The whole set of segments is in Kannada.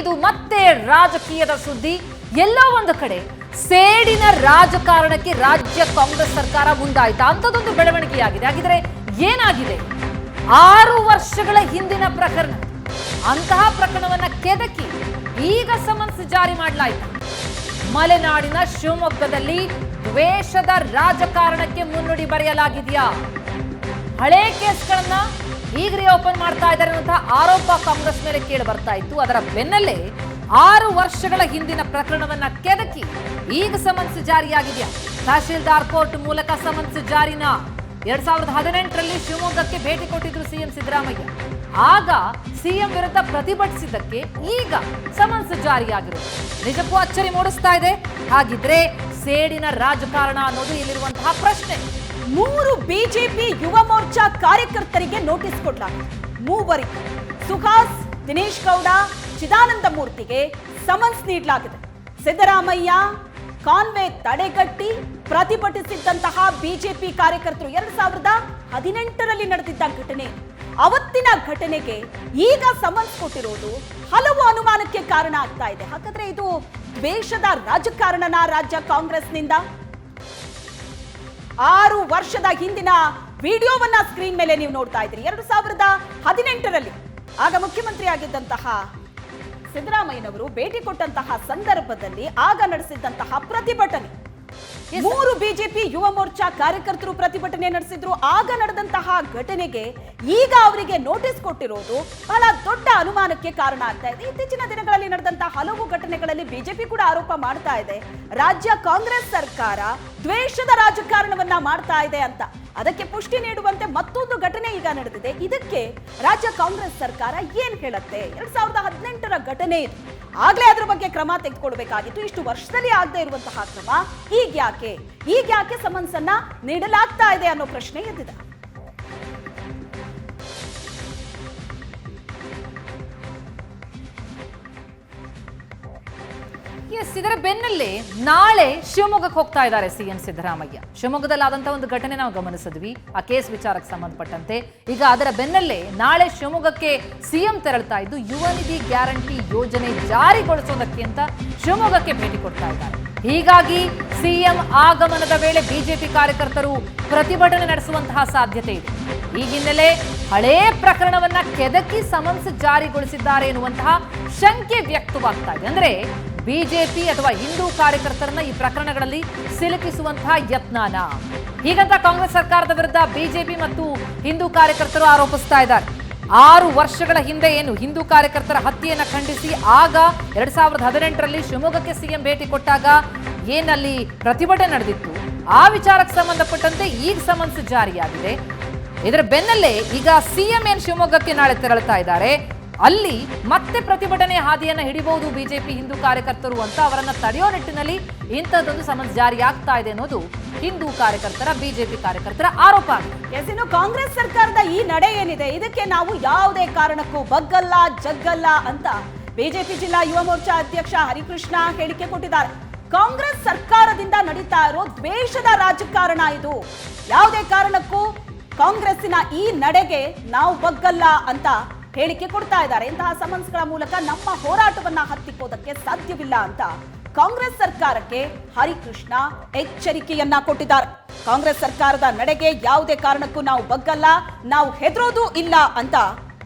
ಇದು ಮತ್ತೆ ರಾಜಕೀಯದ ಸುದ್ದಿ. ಎಲ್ಲೋ ಒಂದು ಕಡೆ ಸೇಡಿನ ರಾಜಕಾರಣಕ್ಕೆ ರಾಜ್ಯ ಕಾಂಗ್ರೆಸ್ ಸರ್ಕಾರ ಮುಂದಾಯ್ತಾ ಅಂತದೊಂದು ಬೆಳವಣಿಗೆಯಾಗಿದೆ. ಹಾಗಿದ್ರೆ ಏನಾಗಿದೆ? 6 ವರ್ಷಗಳ ಹಿಂದಿನ ಪ್ರಕರಣ, ಅಂತಹ ಪ್ರಕರಣವನ್ನ ಕೆದಕಿ ಈಗ ಸಮನ್ಸ್ ಜಾರಿ ಮಾಡಲಾಯಿತು. ಮಲೆನಾಡಿನ ಶಿವಮೊಗ್ಗದಲ್ಲಿ ದ್ವೇಷದ ರಾಜಕಾರಣಕ್ಕೆ ಮುನ್ನುಡಿ ಬರೆಯಲಾಗಿದೆಯಾ? ಹಳೆ ಕೇಸ್ಗಳನ್ನ ಈಗ ರಿಓಪನ್ ಮಾಡ್ತಾ ಇದ್ದಾರೆ ಅನ್ನುವಂತಹ ಆರೋಪ ಕಾಂಗ್ರೆಸ್ ಮೇಲೆ ಕೇಳಿ ಬರ್ತಾ ಇತ್ತು. ಅದರ ಬೆನ್ನಲ್ಲೇ 6 ವರ್ಷಗಳ ಹಿಂದಿನ ಪ್ರಕರಣವನ್ನ ಕೆದಕಿ ಈಗ ಸಮನ್ಸ್ ಜಾರಿಯಾಗಿದೆಯಾ? ತಹಶೀಲ್ದಾರ್ ಕೋರ್ಟ್ ಮೂಲಕ ಸಮನ್ಸ್ ಜಾರಿನ 2018ರಲ್ಲಿ ಶಿವಮೊಗ್ಗಕ್ಕೆ ಭೇಟಿ ಕೊಟ್ಟಿದ್ರು ಸಿಎಂ ಸಿದ್ದರಾಮಯ್ಯ. ಆಗ ಸಿಎಂ ವಿರುದ್ಧ ಪ್ರತಿಭಟಿಸಿದ್ದಕ್ಕೆ ಈಗ ಸಮನ್ಸ್ ಜಾರಿಯಾಗಿರೋದು ನಿಜಕ್ಕೂ ಅಚ್ಚರಿ ಮೂಡಿಸ್ತಾ ಇದೆ. ಹಾಗಿದ್ರೆ ಸೇಡಿನ ರಾಜಕಾರಣ ಅನ್ನೋದು ಇಲ್ಲಿರುವಂತಹ ಪ್ರಶ್ನೆ. 3 ಬಿಜೆಪಿ ಯುವ ಮೋರ್ಚಾ ಕಾರ್ಯಕರ್ತರಿಗೆ ನೋಟಿಸ್ ಕೊಡಲಾಗಿದೆ. ಮೂವರಿಗೆ ಸುಹಾಸ್, ದಿನೇಶ್ ಗೌಡ, ಚಿದಾನಂದ ಮೂರ್ತಿಗೆ ಸಮನ್ಸ್ ನೀಡಲಾಗಿದೆ. ಸಿದ್ದರಾಮಯ್ಯ ಕಾನ್ವೆ ತಡೆಗಟ್ಟಿ ಪ್ರತಿಭಟಿಸಿದ್ದಂತಹ ಬಿಜೆಪಿ ಕಾರ್ಯಕರ್ತರು 2018ರಲ್ಲಿ ನಡೆದಿದ್ದ ಘಟನೆ, ಅವತ್ತಿನ ಘಟನೆಗೆ ಈಗ ಸಮನ್ಸ್ ಕೊಟ್ಟಿರೋದು ಹಲವು ಅನುಮಾನಕ್ಕೆ ಕಾರಣ ಆಗ್ತಾ ಇದೆ. ಹಾಗಾದ್ರೆ ಇದು ದ್ವೇಷದ ರಾಜಕಾರಣನ ರಾಜ್ಯ ಕಾಂಗ್ರೆಸ್ನಿಂದ? 6 ವರ್ಷದ ಹಿಂದಿನ ವಿಡಿಯೋವನ್ನ ಸ್ಕ್ರೀನ್ ಮೇಲೆ ನೀವು ನೋಡ್ತಾ ಇದ್ದೀರಿ. 2018ರಲ್ಲಿ ಆಗ ಮುಖ್ಯಮಂತ್ರಿ ಆಗಿದ್ದಂತಹ ಸಿದ್ದರಾಮಯ್ಯನವರು ಭೇಟಿ ಕೊಟ್ಟಂತಹ ಸಂದರ್ಭದಲ್ಲಿ ಆಗ ನಡೆಸಿದ್ದಂತಹ ಪ್ರತಿಭಟನೆ, 3 ಬಿಜೆಪಿ ಯುವ ಮೋರ್ಚಾ ಕಾರ್ಯಕರ್ತರು ಪ್ರತಿಭಟನೆ ನಡೆಸಿದ್ರು. ಆಗ ನಡೆದಂತಹ ಘಟನೆಗೆ ಈಗ ಅವರಿಗೆ ನೋಟಿಸ್ ಕೊಟ್ಟಿರೋದು ಬಹಳ ದೊಡ್ಡ ಅನುಮಾನಕ್ಕೆ ಕಾರಣ ಆಗ್ತಾ ಇದೆ. ಇತ್ತೀಚಿನ ದಿನಗಳಲ್ಲಿ ನಡೆದಂತಹ ಹಲವು ಘಟನೆಗಳಲ್ಲಿ ಬಿಜೆಪಿ ಕೂಡ ಆರೋಪ ಮಾಡ್ತಾ ಇದೆ, ರಾಜ್ಯ ಕಾಂಗ್ರೆಸ್ ಸರ್ಕಾರ ದ್ವೇಷದ ರಾಜಕಾರಣವನ್ನ ಮಾಡ್ತಾ ಇದೆ ಅಂತ. ಅದಕ್ಕೆ ಪುಷ್ಟಿ ನೀಡುವಂತೆ ಮತ್ತೊಂದು ಘಟನೆ ಈಗ ನಡೆದಿದೆ. ಇದಕ್ಕೆ ರಾಜ್ಯ ಕಾಂಗ್ರೆಸ್ ಸರ್ಕಾರ ಏನ್ ಹೇಳುತ್ತೆ? 2018ರ ಘಟನೆ ಇದು. ಆಗ್ಲೇ ಅದ್ರ ಬಗ್ಗೆ ಕ್ರಮ ತೆಗೆದುಕೊಳ್ಬೇಕಾಗಿತ್ತು. ಇಷ್ಟು ವರ್ಷದಲ್ಲಿ ಆಗದೆ ಇರುವಂತಹ ಕ್ರಮ ಈಗ ಯಾಕೆ ಸಮನ್ಸ್ ಅನ್ನ ನೀಡಲಾಗ್ತಾ ಇದೆ ಅನ್ನೋ ಪ್ರಶ್ನೆ ಎದ್ದಿದೆ. ಇದರ ಬೆನ್ನಲ್ಲೇ ನಾಳೆ ಶಿವಮೊಗ್ಗಕ್ಕೆ ಹೋಗ್ತಾ ಇದ್ದಾರೆ ಸಿಎಂ ಸಿದ್ದರಾಮಯ್ಯ. ಶಿವಮೊಗ್ಗದಲ್ಲಿ ಆದಂತಹ ಒಂದು ಘಟನೆ ನಾವು ಗಮನಿಸಿದ್ವಿ, ಆ ಕೇಸ್ ವಿಚಾರಕ್ಕೆ ಸಂಬಂಧಪಟ್ಟಂತೆ. ಈಗ ಅದರ ಬೆನ್ನಲ್ಲೇ ನಾಳೆ ಶಿವಮೊಗ್ಗಕ್ಕೆ ಸಿಎಂ ತೆರಳ್ತಾ ಇದ್ದು ಯುವ ನಿಧಿ ಗ್ಯಾರಂಟಿ ಯೋಜನೆ ಜಾರಿಗೊಳಿಸೋದಕ್ಕೆ ಅಂತ ಶಿವಮೊಗ್ಗಕ್ಕೆ ಭೇಟಿ ಕೊಡ್ತಾ ಇದ್ದಾರೆ. ಹೀಗಾಗಿ ಸಿಎಂ ಆಗಮನದ ವೇಳೆ ಬಿಜೆಪಿ ಕಾರ್ಯಕರ್ತರು ಪ್ರತಿಭಟನೆ ನಡೆಸುವಂತಹ ಸಾಧ್ಯತೆ ಇದೆ. ಈ ಹಿನ್ನೆಲೆ ಹಳೇ ಪ್ರಕರಣವನ್ನ ಕೆದಕಿ ಸಮನ್ಸ್ ಜಾರಿಗೊಳಿಸಿದ್ದಾರೆ ಎನ್ನುವಂತಹ ಶಂಕೆ ವ್ಯಕ್ತವಾಗ್ತಾ ಇದೆ. ಅಂದ್ರೆ ಬಿಜೆಪಿ ಅಥವಾ ಹಿಂದೂ ಕಾರ್ಯಕರ್ತರನ್ನ ಈ ಪ್ರಕರಣಗಳಲ್ಲಿ ಸಿಲುಕಿಸುವಂತಹ ಯತ್ನನ ಹೀಗಂತ ಕಾಂಗ್ರೆಸ್ ಸರ್ಕಾರದ ವಿರುದ್ಧ ಬಿಜೆಪಿ ಮತ್ತು ಹಿಂದೂ ಕಾರ್ಯಕರ್ತರು ಆರೋಪಿಸ್ತಾ ಇದ್ದಾರೆ. 6 ವರ್ಷಗಳ ಹಿಂದೆ ಏನು ಹಿಂದೂ ಕಾರ್ಯಕರ್ತರ ಹತ್ಯೆಯನ್ನ ಖಂಡಿಸಿ ಆಗ 2018ರಲ್ಲಿ ಶಿವಮೊಗ್ಗಕ್ಕೆ ಸಿಎಂ ಭೇಟಿ ಕೊಟ್ಟಾಗ ಏನಲ್ಲಿ ಪ್ರತಿಭಟನೆ ನಡೆದಿತ್ತು, ಆ ವಿಚಾರಕ್ಕೆ ಸಂಬಂಧಪಟ್ಟಂತೆ ಈಗ ಸಮನ್ಸ್ ಜಾರಿಯಾಗಿದೆ. ಇದರ ಬೆನ್ನಲ್ಲೇ ಈಗ ಸಿಎಂ ಏನ್ ಶಿವಮೊಗ್ಗಕ್ಕೆ ನಾಳೆ ತೆರಳುತ್ತಾ ಇದ್ದಾರೆ, ಅಲ್ಲಿ ಮತ್ತೆ ಪ್ರತಿಭಟನೆ ಹಾದಿಯನ್ನ ಹಿಡಿಬಹುದು ಬಿಜೆಪಿ ಹಿಂದೂ ಕಾರ್ಯಕರ್ತರು ಅಂತ ಅವರನ್ನ ತಡೆಯೋ ನಿಟ್ಟಿನಲ್ಲಿ ಇಂಥದ್ದೊಂದು ಸಮನ್ಸ್ ಜಾರಿ ಆಗ್ತಾ ಇದೆ ಅನ್ನೋದು ಹಿಂದೂ ಕಾರ್ಯಕರ್ತರ ಬಿಜೆಪಿ ಕಾರ್ಯಕರ್ತರ ಆರೋಪ. ಇನ್ನು ಕಾಂಗ್ರೆಸ್ ಸರ್ಕಾರದ ಈ ನಡೆ ಏನಿದೆ, ಇದಕ್ಕೆ ನಾವು ಯಾವುದೇ ಕಾರಣಕ್ಕೂ ಬಗ್ಗಲ್ಲ ಜಗ್ಗಲ್ಲ ಅಂತ ಬಿಜೆಪಿ ಜಿಲ್ಲಾ ಯುವ ಮೋರ್ಚಾ ಅಧ್ಯಕ್ಷ ಹರಿಕೃಷ್ಣ ಹೇಳಿಕೆ ಕೊಟ್ಟಿದ್ದಾರೆ. ಕಾಂಗ್ರೆಸ್ ಸರ್ಕಾರದಿಂದ ನಡೀತಾ ಇರೋ ದ್ವೇಷದ ರಾಜಕಾರಣ ಇದು. ಯಾವುದೇ ಕಾರಣಕ್ಕೂ ಕಾಂಗ್ರೆಸ್ಸಿನ ಈ ನಡೆಗೆ ನಾವು ಬಗ್ಗಲ್ಲ ಅಂತ ಹೇಳಿಕೆ ಕೊಡ್ತಾ ಇದ್ದಾರೆ. ಇಂತಹ ಸಮನ್ಸ್ಗಳ ಮೂಲಕ ನಮ್ಮ ಹೋರಾಟವನ್ನ ಹತ್ತಿಕ್ಕೋದಕ್ಕೆ ಸಾಧ್ಯವಿಲ್ಲ ಅಂತ ಕಾಂಗ್ರೆಸ್ ಸರ್ಕಾರಕ್ಕೆ ಹರಿಕೃಷ್ಣ ಎಚ್ಚರಿಕೆಯನ್ನ ಕೊಟ್ಟಿದ್ದಾರೆ. ಕಾಂಗ್ರೆಸ್ ಸರ್ಕಾರದ ನಡೆಗೆ ಯಾವುದೇ ಕಾರಣಕ್ಕೂ ನಾವು ಬಗ್ಗಲ್ಲ, ನಾವು ಹೆದರೋದು ಇಲ್ಲ ಅಂತ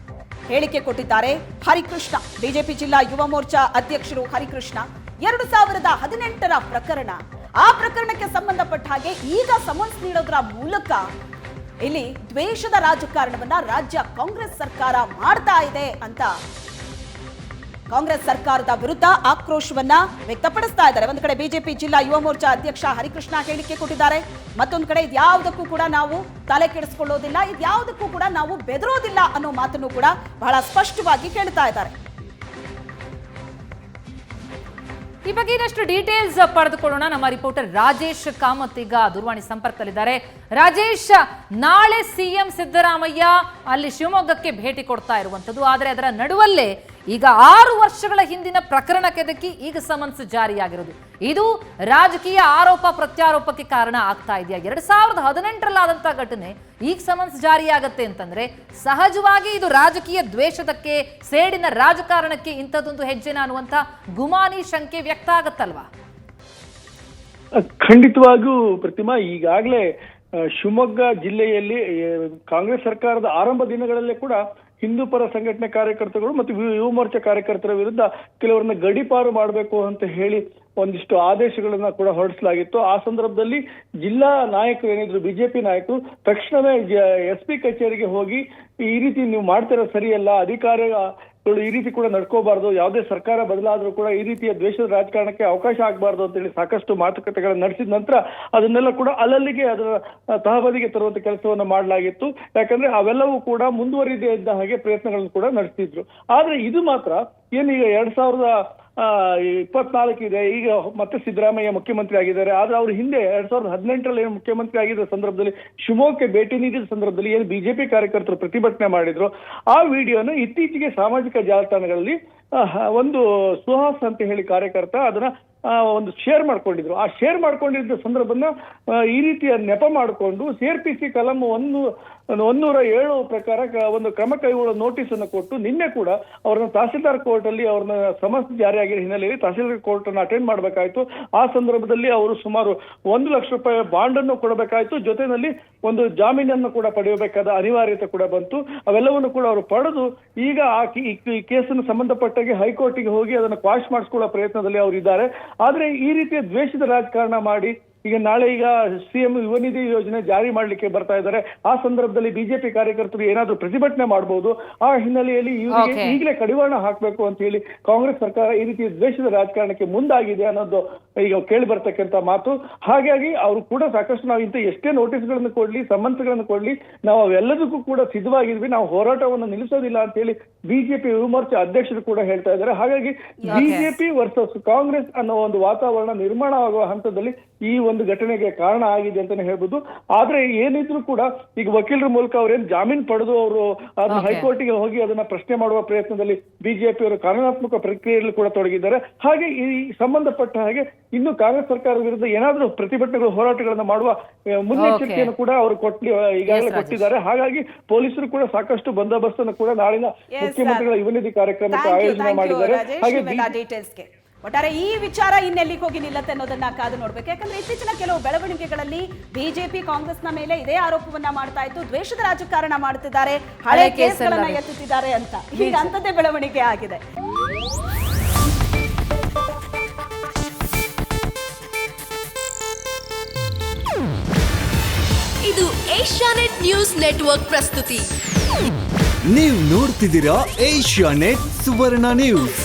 ಹೇಳಿಕೆ ಕೊಟ್ಟಿದ್ದಾರೆ ಹರಿಕೃಷ್ಣ. ಬಿಜೆಪಿ ಜಿಲ್ಲಾ ಯುವ ಮೋರ್ಚಾ ಅಧ್ಯಕ್ಷರು ಹರಿಕೃಷ್ಣ 2018ರ ಪ್ರಕರಣ, ಆ ಪ್ರಕರಣಕ್ಕೆ ಸಂಬಂಧಪಟ್ಟ ಹಾಗೆ ಈಗ ಸಮನ್ಸ್ ನೀಡೋದ್ರ ಮೂಲಕ ಇಲ್ಲಿ ದ್ವೇಷದ ರಾಜಕಾರಣವನ್ನ ರಾಜ್ಯ ಕಾಂಗ್ರೆಸ್ ಸರ್ಕಾರ ಮಾಡ್ತಾ ಇದೆ ಅಂತ ಕಾಂಗ್ರೆಸ್ ಸರ್ಕಾರದ ವಿರುದ್ಧ ಆಕ್ರೋಶವನ್ನ ವ್ಯಕ್ತಪಡಿಸ್ತಾ ಇದ್ದಾರೆ. ಒಂದು ಕಡೆ ಬಿಜೆಪಿ ಜಿಲ್ಲಾ ಯುವ ಮೋರ್ಚಾ ಅಧ್ಯಕ್ಷ ಹರಿಕೃಷ್ಣ ಹೇಳಿಕೆ ಕೊಟ್ಟಿದ್ದಾರೆ, ಮತ್ತೊಂದು ಕಡೆ ಇದ್ಯಾವುದಕ್ಕೂ ಕೂಡ ನಾವು ತಲೆ ಕೆಡಿಸ್ಕೊಳ್ಳೋದಿಲ್ಲ, ಇದ್ಯಾವುದಕ್ಕೂ ಕೂಡ ನಾವು ಬೆದರೋದಿಲ್ಲ ಅನ್ನೋ ಮಾತನ್ನು ಕೂಡ ಬಹಳ ಸ್ಪಷ್ಟವಾಗಿ ಹೇಳ್ತಾ ಇದ್ದಾರೆ. ಈ ಬಗ್ಗೆ ಇನ್ನಷ್ಟು ಡೀಟೇಲ್ಸ್ ಪಡೆದುಕೊಳ್ಳೋಣ. ನಮ್ಮ ರಿಪೋರ್ಟರ್ ರಾಜೇಶ್ ಕಾಮತ್ ಈಗ ದೂರವಾಣಿ ಸಂಪರ್ಕದಲ್ಲಿದ್ದಾರೆ. ರಾಜೇಶ್, ನಾಳೆ ಸಿಎಂ ಸಿದ್ದರಾಮಯ್ಯ ಅಲ್ಲಿ ಶಿವಮೊಗ್ಗಕ್ಕೆ ಭೇಟಿ ಕೊಡ್ತಾ ಇರುವಂತದ್ದು, ಆದರೆ ಅದರ ನಡುವಲ್ಲೇ ಈಗ 6 ವರ್ಷಗಳ ಹಿಂದಿನ ಪ್ರಕರಣ ಕೆದಕಿ ಈಗ ಸಮನ್ಸ್ ಜಾರಿಯಾಗಿರೋದು. ಇದು ರಾಜಕೀಯ ಆರೋಪ ಪ್ರತ್ಯಾರೋಪಕ್ಕೆ ಕಾರಣ ಆಗ್ತಾ ಇದೆಯಾ? 2018 ಘಟನೆ ಈಗ ಸಮನ್ಸ್ ಜಾರಿಯಾಗತ್ತೆ ಅಂತಂದ್ರೆ ಸಹಜವಾಗಿ ಇದು ರಾಜಕೀಯ ದ್ವೇಷದಕ್ಕೆ, ಸೇಡಿನ ರಾಜಕಾರಣಕ್ಕೆ ಇಂಥದ್ದೊಂದು ಹೆಜ್ಜೆನ ಅನ್ನುವಂಥ ಗುಮಾನಿ ಶಂಕೆ ವ್ಯಕ್ತ ಆಗತ್ತಲ್ವಾ? ಖಂಡಿತವಾಗೂ ಪ್ರತಿಮಾ, ಈಗಾಗಲೇ ಶಿವಮೊಗ್ಗ ಜಿಲ್ಲೆಯಲ್ಲಿ ಕಾಂಗ್ರೆಸ್ ಸರ್ಕಾರದ ಆರಂಭ ದಿನಗಳಲ್ಲೇ ಕೂಡ ಹಿಂದೂ ಪರ ಸಂಘಟನೆ ಕಾರ್ಯಕರ್ತರು ಮತ್ತು ಯುವ ಮೋರ್ಚಾ ಕಾರ್ಯಕರ್ತರ ವಿರುದ್ಧ ಕೆಲವರನ್ನ ಗಡೀಪಾರು ಮಾಡಬೇಕು ಅಂತ ಹೇಳಿ ಒಂದಿಷ್ಟು ಆದೇಶಗಳನ್ನ ಕೂಡ ಹೊರಡಿಸಲಾಗಿತ್ತು. ಆ ಸಂದರ್ಭದಲ್ಲಿ ಜಿಲ್ಲಾ ನಾಯಕರು ಏನಿದ್ರು, ಬಿಜೆಪಿ ನಾಯಕರು ತಕ್ಷಣವೇ SP ಕಚೇರಿಗೆ ಹೋಗಿ ಈ ರೀತಿ ನೀವು ಮಾಡ್ತಿರೋ ಸರಿಯಲ್ಲ, ಅಧಿಕಾರಿಗಳು ಈ ರೀತಿ ಕೂಡ ನಡ್ಕೋಬಾರ್ದು, ಯಾವುದೇ ಸರ್ಕಾರ ಬದಲಾದ್ರೂ ಕೂಡ ಈ ರೀತಿಯ ದ್ವೇಷದ ರಾಜಕಾರಣಕ್ಕೆ ಅವಕಾಶ ಆಗಬಾರ್ದು ಅಂತೇಳಿ ಸಾಕಷ್ಟು ಮಾತುಕತೆಗಳನ್ನು ನಡೆಸಿದ ನಂತರ ಅದನ್ನೆಲ್ಲ ಕೂಡ ಅಲ್ಲಲ್ಲಿಗೆ ಅದರ ತಹಬದಿಗೆ ತರುವಂತ ಕೆಲಸವನ್ನ ಮಾಡಲಾಗಿತ್ತು. ಯಾಕಂದ್ರೆ ಅವೆಲ್ಲವೂ ಕೂಡ ಮುಂದುವರಿದೇ ಇದ್ದ ಹಾಗೆ ಪ್ರಯತ್ನಗಳನ್ನು ಕೂಡ ನಡೆಸ್ತಿದ್ರು. ಆದ್ರೆ ಇದು ಮಾತ್ರ ಏನೀಗ 2024 ಇದೆ, ಈಗ ಮತ್ತೆ ಸಿದ್ದರಾಮಯ್ಯ ಮುಖ್ಯಮಂತ್ರಿ ಆಗಿದ್ದಾರೆ. ಆದ್ರೆ ಅವ್ರ ಹಿಂದೆ 2018 ಏನು ಮುಖ್ಯಮಂತ್ರಿ ಆಗಿದ್ದ ಸಂದರ್ಭದಲ್ಲಿ ಶಿವಮೊಗ್ಗಕ್ಕೆ ಭೇಟಿ ನೀಡಿದ ಸಂದರ್ಭದಲ್ಲಿ ಏನು ಬಿಜೆಪಿ ಕಾರ್ಯಕರ್ತರು ಪ್ರತಿಭಟನೆ ಮಾಡಿದ್ರು, ಆ ವಿಡಿಯೋನ ಇತ್ತೀಚೆಗೆ ಸಾಮಾಜಿಕ ಜಾಲತಾಣಗಳಲ್ಲಿ ಒಂದು ಸುಹಾಸ್ ಅಂತ ಹೇಳಿ ಕಾರ್ಯಕರ್ತ ಅದನ್ನ ಒಂದು ಶೇರ್ ಮಾಡ್ಕೊಂಡಿದ್ರು. ಆ ಶೇರ್ ಮಾಡ್ಕೊಂಡಿದ್ದ ಸಂದರ್ಭನ ಈ ರೀತಿಯ ನೆಪ ಮಾಡಿಕೊಂಡು CRPC ಕಲಂ 107 ಪ್ರಕಾರ ಒಂದು ಕ್ರಮ ಕೈಗೊಳ್ಳುವ ನೋಟಿಸ್ ಅನ್ನು ಕೊಟ್ಟು ನಿನ್ನೆ ಕೂಡ ಅವ್ರನ್ನ ತಹಸೀಲ್ದಾರ್ ಕೋರ್ಟ್ ಅಲ್ಲಿ ಅವ್ರನ್ನ ಸಮನ್ಸ್ ಜಾರಿಯಾಗಿರೋ ಹಿನ್ನೆಲೆಯಲ್ಲಿ ತಹಸೀಲ್ದಾರ್ ಕೋರ್ಟ್ ಅನ್ನು ಅಟೆಂಡ್ ಮಾಡಬೇಕಾಯ್ತು. ಆ ಸಂದರ್ಭದಲ್ಲಿ ಅವರು ಸುಮಾರು 1 ಲಕ್ಷ ರೂಪಾಯಿ ಬಾಂಡ್ ಅನ್ನು ಕೊಡಬೇಕಾಯ್ತು, ಜೊತೆಯಲ್ಲಿ ಒಂದು ಜಾಮೀನನ್ನು ಕೂಡ ಪಡೆಯಬೇಕಾದ ಅನಿವಾರ್ಯತೆ ಕೂಡ ಬಂತು. ಅವೆಲ್ಲವನ್ನು ಕೂಡ ಅವರು ಪಡೆದು ಈಗ ಈ ಕೇಸನ್ನು ಸಂಬಂಧಪಟ್ಟಾಗೆ ಹೈಕೋರ್ಟಿಗೆ ಹೋಗಿ ಅದನ್ನು ಕ್ವಾಶ್ ಮಾಡಿಸ್ಕೊಳ್ಳೋ ಪ್ರಯತ್ನದಲ್ಲಿ ಅವರು ಇದ್ದಾರೆ. ಆದ್ರೆ ಈ ರೀತಿಯ ದ್ವೇಷದ ರಾಜಕಾರಣ ಮಾಡಿ ಈಗ ನಾಳೆ CM ಯುವ ನಿಧಿ ಯೋಜನೆ ಜಾರಿ ಮಾಡ್ಲಿಕ್ಕೆ ಬರ್ತಾ ಇದ್ದಾರೆ. ಆ ಸಂದರ್ಭದಲ್ಲಿ ಬಿಜೆಪಿ ಕಾರ್ಯಕರ್ತರು ಏನಾದ್ರೂ ಪ್ರತಿಭಟನೆ ಮಾಡಬಹುದು. ಆ ಹಿನ್ನೆಲೆಯಲ್ಲಿ ಇವರಿಗೆ ಈಗಲೇ ಕಡಿವಾಣ ಹಾಕಬೇಕು ಅಂತ ಹೇಳಿ ಕಾಂಗ್ರೆಸ್ ಸರ್ಕಾರ ಈ ರೀತಿಯ ದ್ವೇಷದ ರಾಜಕಾರಣಕ್ಕೆ ಮುಂದಾಗಿದೆ ಅನ್ನೋದು ಈಗ ಕೇಳಿ ಬರ್ತಕ್ಕಂಥ ಮಾತು. ಹಾಗಾಗಿ ಅವರು ಕೂಡ ಸಾಕಷ್ಟು ನಾವು ಇಂಥ ಎಷ್ಟೇ ನೋಟಿಸ್ಗಳನ್ನು ಕೊಡ್ಲಿ, ಸಮನ್ಸ್ಗಳನ್ನು ಕೊಡ್ಲಿ, ನಾವು ಅವೆಲ್ಲದಕ್ಕೂ ಕೂಡ ಸಿದ್ಧವಾಗಿದ್ವಿ, ನಾವು ಹೋರಾಟವನ್ನು ನಿಲ್ಲಿಸೋದಿಲ್ಲ ಅಂತ ಹೇಳಿ ಬಿಜೆಪಿ ಯುವ ಮೋರ್ಚಾ ಅಧ್ಯಕ್ಷರು ಕೂಡ ಹೇಳ್ತಾ ಇದ್ದಾರೆ. ಹಾಗಾಗಿ ಬಿಜೆಪಿ ವರ್ಸಸ್ ಕಾಂಗ್ರೆಸ್ ಅನ್ನೋ ಒಂದು ವಾತಾವರಣ ನಿರ್ಮಾಣ ಆಗುವ ಹಂತದಲ್ಲಿ ಈ ಒಂದು ಘಟನೆಗೆ ಕಾರಣ ಆಗಿದೆ ಅಂತಾನೆ ಹೇಳ್ಬೋದು. ಆದ್ರೆ ಏನಿದ್ರು ಕೂಡ ಈಗ ವಕೀಲರ ಮೂಲಕ ಅವ್ರೇನ್ ಜಾಮೀನ್ ಪಡೆದು ಅವರು ಅದನ್ನ ಹೈಕೋರ್ಟ್ಗೆ ಹೋಗಿ ಅದನ್ನ ಪ್ರಶ್ನೆ ಮಾಡುವ ಪ್ರಯತ್ನದಲ್ಲಿ ಬಿಜೆಪಿ ಅವರು ಕಾನೂನಾತ್ಮಕ ಪ್ರಕ್ರಿಯೆಯಲ್ಲಿ ಕೂಡ ತೊಡಗಿದ್ದಾರೆ. ಹಾಗೆ ಈ ಸಂಬಂಧಪಟ್ಟ ಹಾಗೆ ಇನ್ನು ಕಾಂಗ್ರೆಸ್ ಸರ್ಕಾರದ ವಿರುದ್ಧ ಏನಾದ್ರೂ ಪ್ರತಿಭಟನೆಗಳು, ಹೋರಾಟಗಳನ್ನ ಮಾಡುವ ಮುನ್ನೆಚ್ಚರಿಕೆಯನ್ನು ಕೂಡ ಅವರು ಈಗಾಗಲೇ ಕೊಟ್ಟಿದ್ದಾರೆ. ಹಾಗಾಗಿ ಪೊಲೀಸರು ಕೂಡ ಸಾಕಷ್ಟು ಬಂದೋಬಸ್ತ್ ಅನ್ನು ಕೂಡ ನಾಳಿನ ಮುಖ್ಯಮಂತ್ರಿಗಳ ಯುವ ನಿಧಿ ಕಾರ್ಯಕ್ರಮಕ್ಕೆ ಆಯೋಜನೆ ಮಾಡಿದ್ದಾರೆ. ಹಾಗೆ ಒಟ್ಟಾರೆ ಈ ವಿಚಾರ ಇನ್ನೆಲ್ಲಿಗೆ ಹೋಗಿ ನಿಲ್ಲತ್ತೆ ಅನ್ನೋದನ್ನ ಕಾದು ನೋಡ್ಬೇಕು. ಯಾಕಂದ್ರೆ ಇತ್ತೀಚಿನ ಕೆಲವು ಬೆಳವಣಿಗೆಗಳಲ್ಲಿ ಬಿಜೆಪಿ ಕಾಂಗ್ರೆಸ್ನ ಮೇಲೆ ಇದೇ ಆರೋಪವನ್ನ ಮಾಡ್ತಾ ಇತ್ತು, ದ್ವೇಷದ ರಾಜಕಾರಣ ಮಾಡ್ತಿದ್ದಾರೆ, ಹಳೆ ಕೇಸ್ಗಳನ್ನ ಎತ್ತುತ್ತಿದ್ದಾರೆ ಅಂತ. ಈಗ ಅಂಥದ್ದೇ ಬೆಳವಣಿಗೆ ಆಗಿದೆ. ಇದು ಏಷ್ಯಾನೆಟ್ ನ್ಯೂಸ್ ನೆಟ್ವರ್ಕ್ ಪ್ರಸ್ತುತಿ. ನೀವು ನೋಡ್ತಿದ್ದೀರಾ ಏಷ್ಯಾನೆಟ್ ಸುವರ್ಣ ನ್ಯೂಸ್.